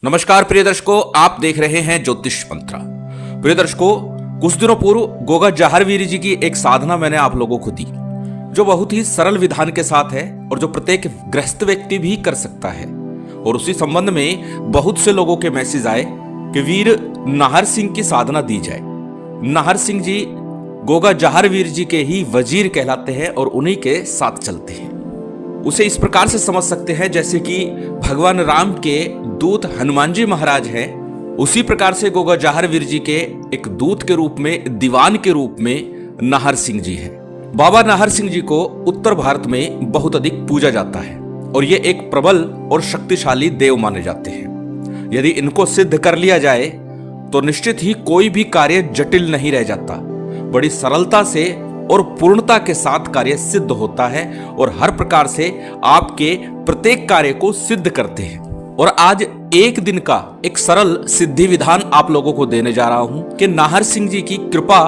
नमस्कार प्रिय दर्शकों, आप देख रहे हैं ज्योतिष मंत्रा। प्रिय दर्शकों, कुछ दिनों पूर्व गोगा जाहरवीर जी की एक साधना मैंने आप लोगों को दी, जो बहुत ही सरल विधान के साथ है और जो प्रत्येक गृहस्थ व्यक्ति भी कर सकता है। और उसी संबंध में बहुत से लोगों के मैसेज आए कि वीर नाहर सिंह की साधना दी जाए। नाहर सिंह जी गोगा जाहरवीर जी के ही वजीर कहलाते हैं और उन्हीं के साथ चलते हैं। उसे इस प्रकार से समझ सकते हैं जैसे कि भगवान राम के दूत हनुमान जी महाराज हैं, उसी प्रकार से गोगा जाहरवीर जी के एक दूत के रूप में, दीवान के रूप में नाहर सिंह जी हैं। बाबा नाहर सिंह जी को उत्तर भारत में बहुत अधिक पूजा जाता है और ये एक प्रबल और शक्तिशाली देव माने जाते हैं। यदि इनको सिद्ध कर लिया जाए तो निश्चित ही कोई भी कार्य जटिल नहीं रह जाता। बड़ी सरलता से और पूर्णता के साथ कार्य सिद्ध होता है और हर प्रकार से आपके प्रत्येक कार्य को सिद्ध करते हैं। और आज एक दिन का एक सरल सिद्धि विधान आप लोगों को देने जा रहा हूं कि नाहर सिंह जी की कृपा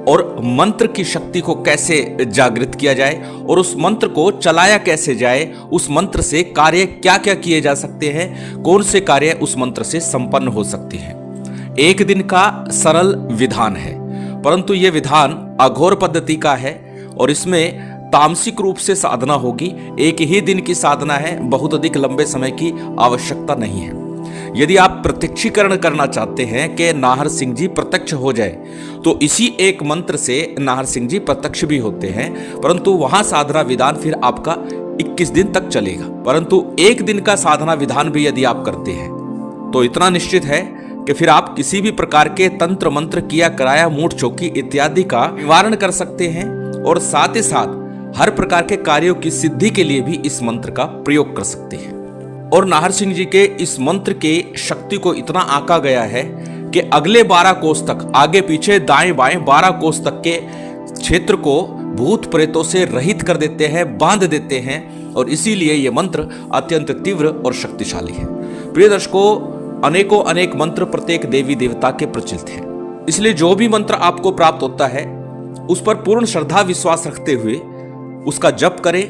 और मंत्र की शक्ति को कैसे जागृत किया जाए और उस मंत्र को चलाया कैसे जाए, उस मंत्र से कार्य क्या क्या किए जा सकते हैं, कौन से कार्य उस मंत्र से संपन्न हो सकते हैं। एक दिन का सरल विधान है, परंतु यह विधान अघोर पद्धति का है और इसमें तामसिक रूप से साधना होगी। एक ही दिन की साधना है, बहुत अधिक लंबे समय की आवश्यकता नहीं है। यदि आप प्रत्यक्षीकरण करना चाहते हैं कि नाहर सिंह जी प्रत्यक्ष हो जाए, तो इसी एक मंत्र से नाहर सिंह जी प्रत्यक्ष भी होते हैं, परंतु वहां साधना विधान फिर आपका 21 दिन तक चलेगा। परंतु एक दिन का साधना विधान भी यदि आप करते हैं तो इतना निश्चित है कि फिर आप किसी भी प्रकार के तंत्र मंत्र, किया कराया, मूठ चौकी इत्यादि का निवारण कर सकते हैं और साथ ही साथ हर प्रकार के कार्यों की सिद्धि के लिए भी इस मंत्र का प्रयोग कर सकते हैं। और नाहर सिंह जी के इस मंत्र के शक्ति को इतना आंका गया है कि अगले 12 कोस तक, आगे पीछे दाएं बाएं 12 कोस तक के क्षेत्र को भूत प्रेतों से रहित कर देते हैं, बांध देते हैं और इसीलिए यह मंत्र अत्यंत तीव्र और शक्तिशाली है। प्रिय दर्शकों, अनेकों अनेक मंत्र प्रत्येक देवी देवता के प्रचलित हैं, इसलिए जो भी मंत्र आपको प्राप्त होता है उस पर पूर्ण श्रद्धा विश्वास रखते हुए उसका जप करें,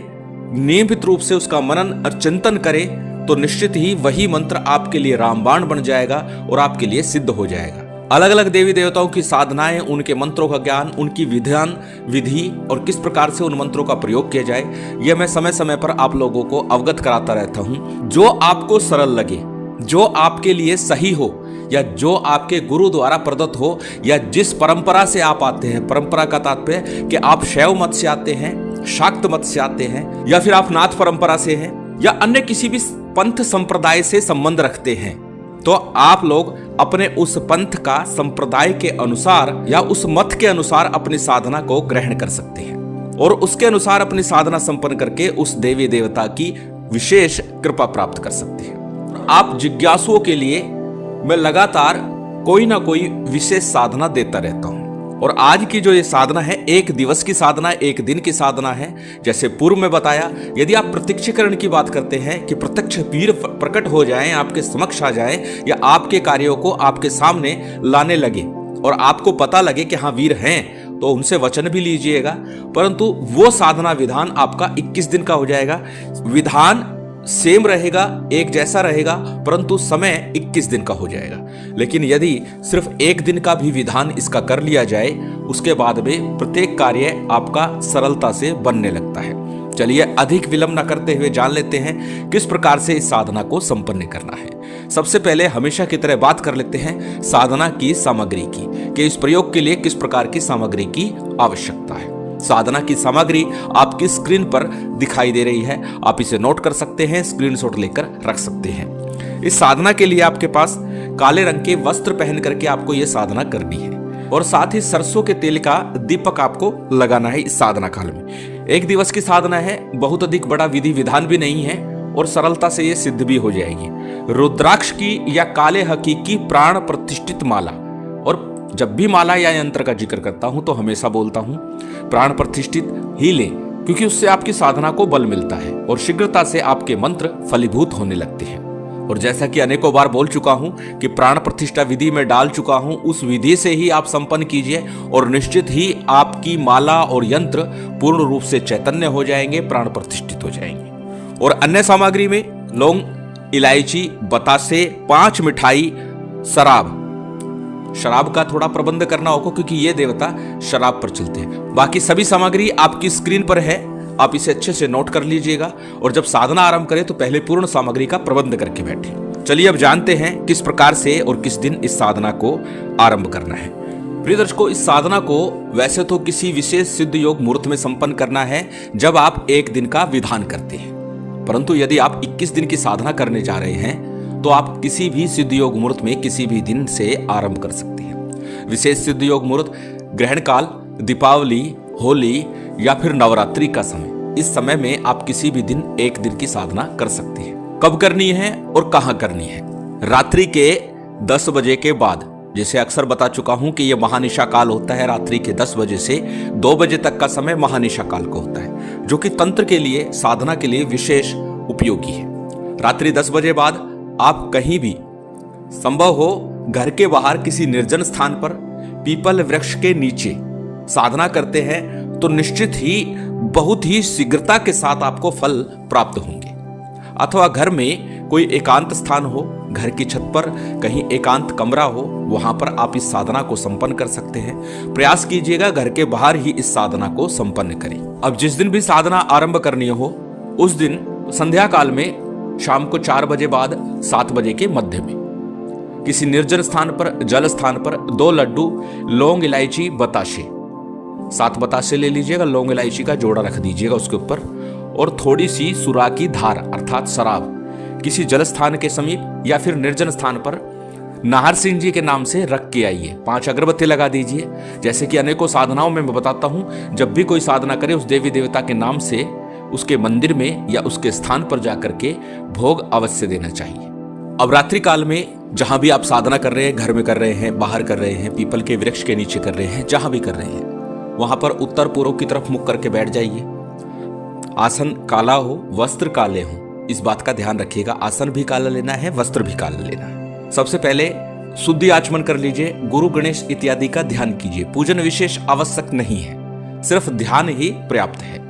नियमित रूप से उसका मनन और चिंतन करें तो निश्चित ही वही मंत्र आपके लिए रामबाण बन जाएगा और आपके लिए सिद्ध हो जाएगा। अलग अलग देवी देवताओं की साधनाएं, उनके मंत्रों का ज्ञान, उनकी विधान विधि और किस प्रकार से उन मंत्रों का प्रयोग किया जाए, यह मैं समय समय पर आप लोगों को अवगत कराता रहता हूं। जो आपको सरल लगे, जो आपके लिए सही हो या जो आपके गुरु द्वारा प्रदत्त हो या जिस परंपरा से आप आते हैं, परंपरा का तात्पर्य कि आप शैव मत से आते हैं, शाक्त मत से आते हैं या फिर आप नाथ परंपरा से हैं या अन्य किसी भी पंथ संप्रदाय से संबंध रखते हैं, तो आप लोग अपने उस पंथ का संप्रदाय के अनुसार या उस मत के अनुसार अपनी साधना को ग्रहण कर सकते हैं और उसके अनुसार अपनी साधना संपन्न करके उस देवी देवता की विशेष कृपा प्राप्त कर सकते हैं। आप जिज्ञासुओं के लिए मैं लगातार कोई ना कोई विशेष साधना देता रहता हूं और आज की जो ये साधना है, एक दिवस की साधना, एक दिन की साधना है। जैसे पूर्व में बताया, यदि आप प्रत्यक्षीकरण की बात करते हैं कि प्रत्यक्ष वीर प्रकट हो जाएं, आपके समक्ष आ जाएं या आपके कार्यों को आपके सामने लाने लगे और आपको पता लगे कि हाँ वीर हैं, तो उनसे वचन भी लीजिएगा। परंतु वो साधना विधान आपका 21 दिन का हो जाएगा। विधान सेम रहेगा, एक जैसा रहेगा, परंतु समय 21 दिन का हो जाएगा। लेकिन यदि सिर्फ एक दिन का भी विधान इसका कर लिया जाए, उसके बाद में प्रत्येक कार्य आपका सरलता से बनने लगता है। चलिए अधिक विलंब न करते हुए जान लेते हैं किस प्रकार से इस साधना को संपन्न करना है। सबसे पहले हमेशा की तरह बात कर लेते हैं साधना की सामग्री की, कि इस प्रयोग के लिए किस प्रकार की सामग्री की आवश्यकता है। साधना की सामग्री आपकी स्क्रीन पर दिखाई दे रही है, आप इसे नोट कर सकते हैं, स्क्रीनशॉट लेकर रख सकते हैं। इस साधना के लिए आपके पास काले रंग के वस्त्र पहन करके आपको यह साधना करनी है और साथ ही सरसों के तेल का दीपक आपको लगाना है इस साधना काल में। एक दिवस की साधना है, बहुत अधिक बड़ा विधि विधान भी नहीं है और सरलता से यह सिद्ध भी हो जाएगी। रुद्राक्ष की या काले हकीकी प्राण प्रतिष्ठित माला, और जब भी माला या यंत्र का जिक्र करता हूं तो हमेशा बोलता हूं प्राण प्रतिष्ठित ही लें, क्योंकि उससे आपकी साधना को बल मिलता है और शीघ्रता से आपके मंत्र फलीभूत होने लगते हैं। और जैसा कि अनेकों बार बोल चुका हूं कि प्राण प्रतिष्ठा विधि में डाल चुका हूं, उस विधि से ही आप संपन्न कीजिए और निश्चित ही आपकी माला और यंत्र पूर्ण रूप से चैतन्य हो जाएंगे, प्राण प्रतिष्ठित हो जाएंगे। और अन्य सामग्री में लौंग इलायची, बतासे, 5 मिठाई, शराब। शराब का थोड़ा प्रबंध करना होगा क्योंकि ये देवता शराब पर चलते हैं। बाकी सभी सामग्री आपकी स्क्रीन पर है, आप इसे अच्छे से नोट कर लीजिएगा और जब साधना आरंभ करें तो पहले पूर्ण सामग्री का प्रबंध करके बैठे। चलिए अब जानते हैं किस प्रकार से और किस दिन इस साधना को आरंभ करना है। प्रिय दर्शकों, इस साधना को वैसे तो किसी विशेष सिद्ध योग मुहूर्त में संपन्न करना है जब आप 1 दिन का विधान करते हैं, परंतु यदि आप 21 दिन की साधना करने जा रहे हैं तो आप किसी भी सिद्ध योग मुहूर्त में किसी भी दिन से आरंभ कर सकते हैं। विशेष सिद्ध योग मुहूर्त ग्रहण काल, दीपावली, होली या फिर नवरात्रि का समय, इस समय में आप किसी भी दिन 1 दिन की साधना कर सकते हैं। कब करनी है और कहां करनी है? रात्रि के 10 बजे के बाद, जैसे अक्सर बता चुका हूं कि यह महानिशा काल होता है। रात्रि के 10 बजे से 2 बजे तक का समय महानिशा काल को होता है, जो कि तंत्र के लिए, साधना के लिए विशेष उपयोगी है। रात्रि 10 बजे बाद आप कहीं भी, संभव हो घर के बाहर किसी निर्जन स्थान पर पीपल वृक्ष के नीचे साधना करते हैं तो निश्चित ही बहुत ही शीघ्रता के साथ आपको फल प्राप्त होंगे। अथवा घर में कोई एकांत स्थान हो, घर की छत पर कहीं एकांत कमरा हो, वहां पर आप इस साधना को संपन्न कर सकते हैं। प्रयास कीजिएगा घर के बाहर ही इस साधना को संपन्न करें। अब जिस दिन भी साधना आरंभ करनी हो उस दिन संध्या काल में शाम को 4 बजे बाद 7 बजे के मध्य में किसी निर्जन स्थान पर, जल स्थान पर 2 लड्डू, लौंग, इलायची, बताशे, 7 बताशे ले लीजिएगा, लौंग इलायची का जोड़ा रख दीजिएगा उसके ऊपर, और थोड़ी सी सुरा की धार अर्थात शराब किसी जल स्थान के समीप या फिर निर्जन स्थान पर नाहर सिंह जी के नाम से रख के आइए। 5 अगरबत्ती लगा दीजिए। जैसे कि अनेकों साधनाओं में मैं बताता हूं, जब भी कोई साधना करे उस देवी देवता के नाम से उसके मंदिर में या उसके स्थान पर जाकर के भोग अवश्य देना चाहिए। अब रात्रि काल में जहां भी आप साधना कर रहे हैं, घर में कर रहे हैं, बाहर कर रहे हैं, पीपल के वृक्ष के नीचे कर रहे हैं, जहां भी कर रहे हैं, वहां पर उत्तर पूर्व की तरफ मुख करके बैठ जाइए। आसन काला हो, वस्त्र काले हो, इस बात का ध्यान रखिएगा। आसन भी काला लेना है, वस्त्र भी काला लेना है। सबसे पहले शुद्धि आचमन कर लीजिए। गुरु गणेश इत्यादि का ध्यान कीजिए। पूजन विशेष आवश्यक नहीं है, सिर्फ ध्यान ही पर्याप्त है।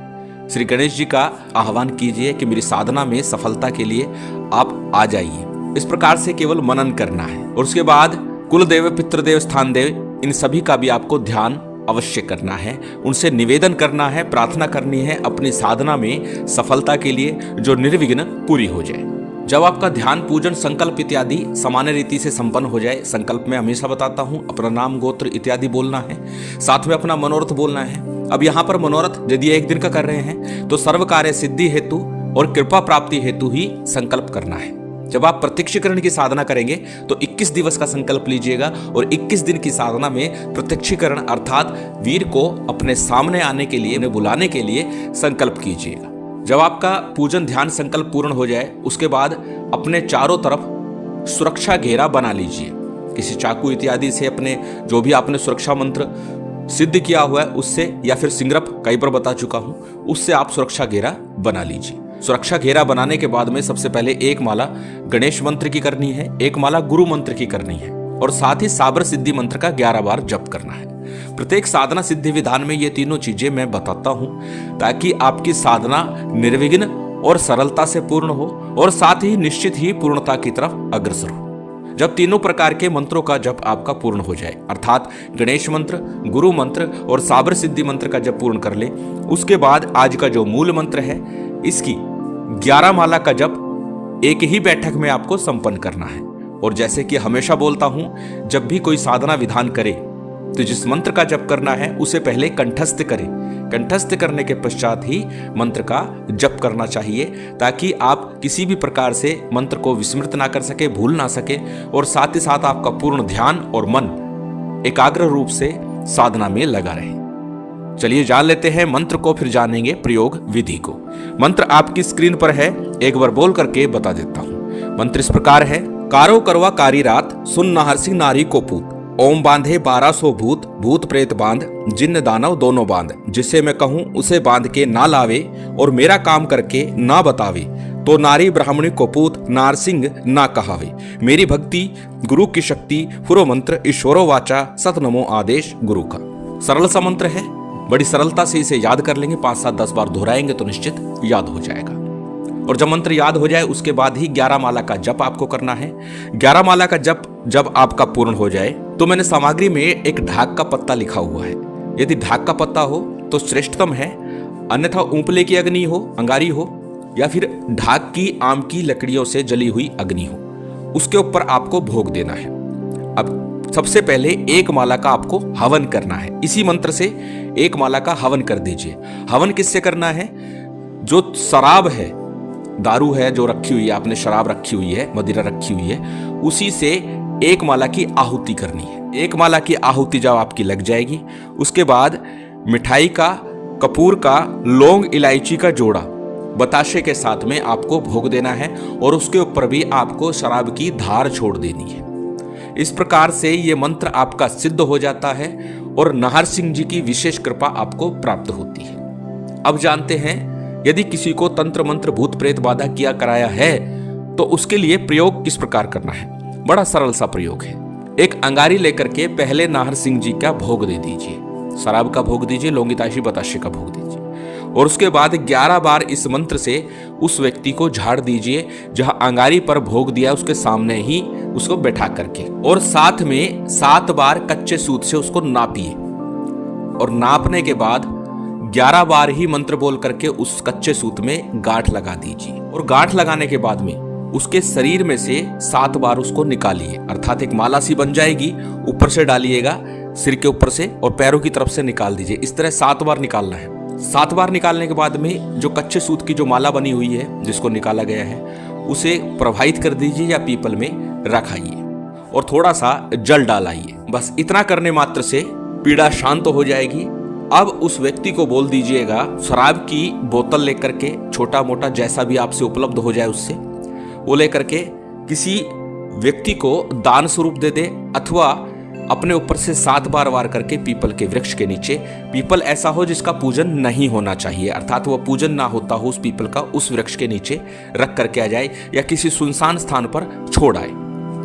श्री गणेश जी का आह्वान कीजिए कि मेरी साधना में सफलता के लिए आप आ जाइए। इस प्रकार से केवल मनन करना है। और उसके बाद कुल देव, पितृदेव, स्थान देव, इन सभी का भी आपको ध्यान अवश्य करना है। उनसे निवेदन करना है, प्रार्थना करनी है अपनी साधना में सफलता के लिए, जो निर्विघ्न पूरी हो जाए। जब आपका ध्यान, पूजन, संकल्प इत्यादि सामान्य रीति से संपन्न हो जाए, संकल्प में हमेशा बताता हूं अपना नाम, गोत्र इत्यादि बोलना है, साथ में अपना मनोरथ बोलना है। अब यहाँ पर मनोरथ यदि 1 दिन का कर रहे हैं तो सर्व कार्य सिद्धि हेतु और कृपा प्राप्ति हेतु ही संकल्प करना है। जब आप प्रत्यक्षीकरण की साधना करेंगे तो 21 दिवस का संकल्प लीजिएगा और 21 दिन की साधना में प्रत्यक्षीकरण अर्थात वीर को अपने सामने आने के लिए, उन्हें बुलाने के लिए संकल्प कीजिएगा। जब आपका पूजन, ध्यान, संकल्प पूर्ण हो जाए उसके बाद अपने चारों तरफ सुरक्षा घेरा बना लीजिए। किसी चाकू इत्यादि से अपने जो भी आपने सुरक्षा मंत्र सिद्ध किया हुआ है उससे, या फिर सिंगरप कई बार बता चुका हूं, उससे आप सुरक्षा घेरा बना लीजिए। सुरक्षा घेरा बनाने के बाद में सबसे पहले 1 माला गणेश मंत्र की करनी है, 1 माला गुरु मंत्र की करनी है और साथ ही साबर सिद्धि मंत्र का 11 बार जप करना है। प्रत्येक साधना सिद्धि विधान में ये तीनों चीजें मैं बताता हूं ताकि आपकी साधना निर्विघ्न और सरलता से पूर्ण हो और साथ ही निश्चित ही पूर्णता की तरफ अग्रसर हो। जब तीनों प्रकार के मंत्रों का जप आपका पूर्ण हो जाए, अर्थात गणेश मंत्र, गुरु मंत्र और साबर सिद्धि मंत्र का जप पूर्ण कर ले, उसके बाद आज का जो मूल मंत्र है इसकी 11 माला का जप एक ही बैठक में आपको संपन्न करना है। और जैसे कि हमेशा बोलता हूं, जब भी कोई साधना विधान करे तो जिस मंत्र का जप करना है उसे पहले कंठस्थ करें। कंठस्थ करने के पश्चात ही मंत्र का जप करना चाहिए ताकि आप किसी भी प्रकार से मंत्र को विस्मृत ना कर सके, भूल ना सके और साथ ही साथ आपका पूर्ण ध्यान और मन एकाग्र रूप से साधना में लगा रहे। चलिए जान लेते हैं मंत्र को, फिर जानेंगे प्रयोग विधि को। मंत्र आपकी स्क्रीन पर है, एक बार बोल करके बता देता हूं। मंत्र इस प्रकार है। कारो करवा कारी रात, सुन नाहर सिंह नारी को पूत, ओम बांधे 1200 भूत, भूत प्रेत बांध, जिन्न दानव दोनों बांध, जिसे मैं कहूं उसे बांध के ना लावे और मेरा काम करके ना बतावे, तो नारी ब्राह्मणी को पूत नार सिंह ना कहावे। मेरी भक्ति गुरु की शक्ति, पुरो मंत्र ईश्वरो वाचा, सत नमो आदेश गुरु का। सरल सा मंत्र है, बड़ी सरलता से इसे याद कर लेंगे, 5, 7, 10 बार दोहराएंगे तो निश्चित याद हो जाएगा। और जब मंत्र याद हो जाए उसके बाद ही 11 माला का जप आपको करना है। 11 माला का जप जब आपका पूर्ण हो जाए तो मैंने सामग्री में एक ढाक का पत्ता लिखा हुआ है। यदि ढाक का पत्ता हो तो श्रेष्ठतम है, अन्यथा ऊपले की अग्नि हो, अंगारी हो, या फिर ढाक की आम की लकड़ियों से जली हुई अग्नि हो, उसके ऊपर आपको भोग देना है। अब सबसे पहले एक माला का आपको हवन करना है। इसी मंत्र से एक माला का हवन कर दीजिए। हवन किससे करना है? जो शराब है, दारू है जो रखी हुई है, आपने शराब रखी हुई है, मदिरा रखी हुई है, उसी से एक माला की आहुति करनी है। एक माला की आहुति जब आपकी लग जाएगी उसके बाद मिठाई का, कपूर का, लौंग इलायची का जोड़ा बताशे के साथ में आपको भोग देना है और उसके ऊपर भी आपको शराब की धार छोड़ देनी है। इस प्रकार से ये मंत्र आपका सिद्ध हो जाता है और नाहर सिंह जी की विशेष कृपा आपको प्राप्त होती है। अब जानते हैं यदि किसी को तंत्र मंत्र भूत प्रेत बाधा किया कराया है तो उसके लिए प्रयोग किस प्रकार करना है। बड़ा सरल सा प्रयोग है। एक अंगारी लेकर के पहले नाहर सिंह जी का भोग दे दीजिए, शराब का भोग दीजिए, लौंगिताशी बताशे का भोग दीजिए और उसके बाद 11 बार इस मंत्र से उस व्यक्ति को झाड़ दीजिए जहां अंगारी पर भोग दिया उसके सामने ही उसको बैठा करके, और साथ में 7 बार कच्चे सूत से उसको नापिए और नापने के बाद 11 बार ही मंत्र बोल करके उस कच्चे सूत में गांठ लगा दीजिए और गांठ लगाने के बाद में उसके शरीर में से 7 बार उसको निकालिए, अर्थात एक माला सी बन जाएगी। ऊपर से डालिएगा सिर के ऊपर से और पैरों की तरफ से निकाल दीजिए। इस तरह 7 बार निकालना है। 7 बार निकालने के बाद में जो कच्चे सूत की जो माला बनी हुई है जिसको निकाला गया है उसे प्रवाहित कर दीजिए या पीपल में रखाइए और थोड़ा सा जल डालाइए। बस इतना करने मात्र से पीड़ा शांत हो जाएगी। अब उस व्यक्ति को बोल दीजिएगा शराब की बोतल लेकर के, छोटा मोटा जैसा भी आपसे उपलब्ध हो जाए उससे वो लेकर के किसी व्यक्ति को दान स्वरूप दे दे, अथवा अपने ऊपर से 7 बार वार करके पीपल के वृक्ष के नीचे, पीपल ऐसा हो जिसका पूजन नहीं होना चाहिए, अर्थात वह पूजन ना होता हो उस पीपल का, उस वृक्ष के नीचे रख करके आ जाए या किसी सुनसान स्थान पर छोड़ आए।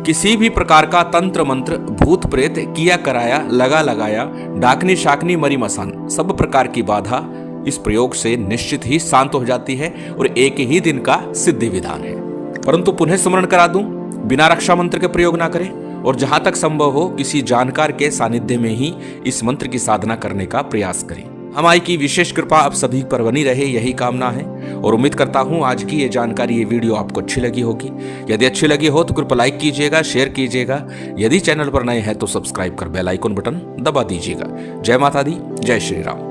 किसी भी प्रकार का तंत्र मंत्र भूत प्रेत किया कराया, लगा लगाया, डाकनी शाकनी मरी मसान, सब प्रकार की बाधा इस प्रयोग से निश्चित ही शांत हो जाती है और एक ही दिन का सिद्धि विधान है। परंतु पुनः स्मरण करा दूं, बिना रक्षा मंत्र के प्रयोग ना करें और जहां तक संभव हो किसी जानकार के सानिध्य में ही इस मंत्र की साधना करने का प्रयास करें। हमारी की विशेष कृपा आप सभी पर बनी रहे, यही कामना है और उम्मीद करता हूं आज की ये जानकारी, ये वीडियो आपको अच्छी लगी होगी। यदि अच्छी लगी हो तो कृपया लाइक कीजिएगा, शेयर कीजिएगा। यदि चैनल पर नए हैं तो सब्सक्राइब कर बेल आइकन बटन दबा दीजिएगा। जय माता दी, जय श्री राम।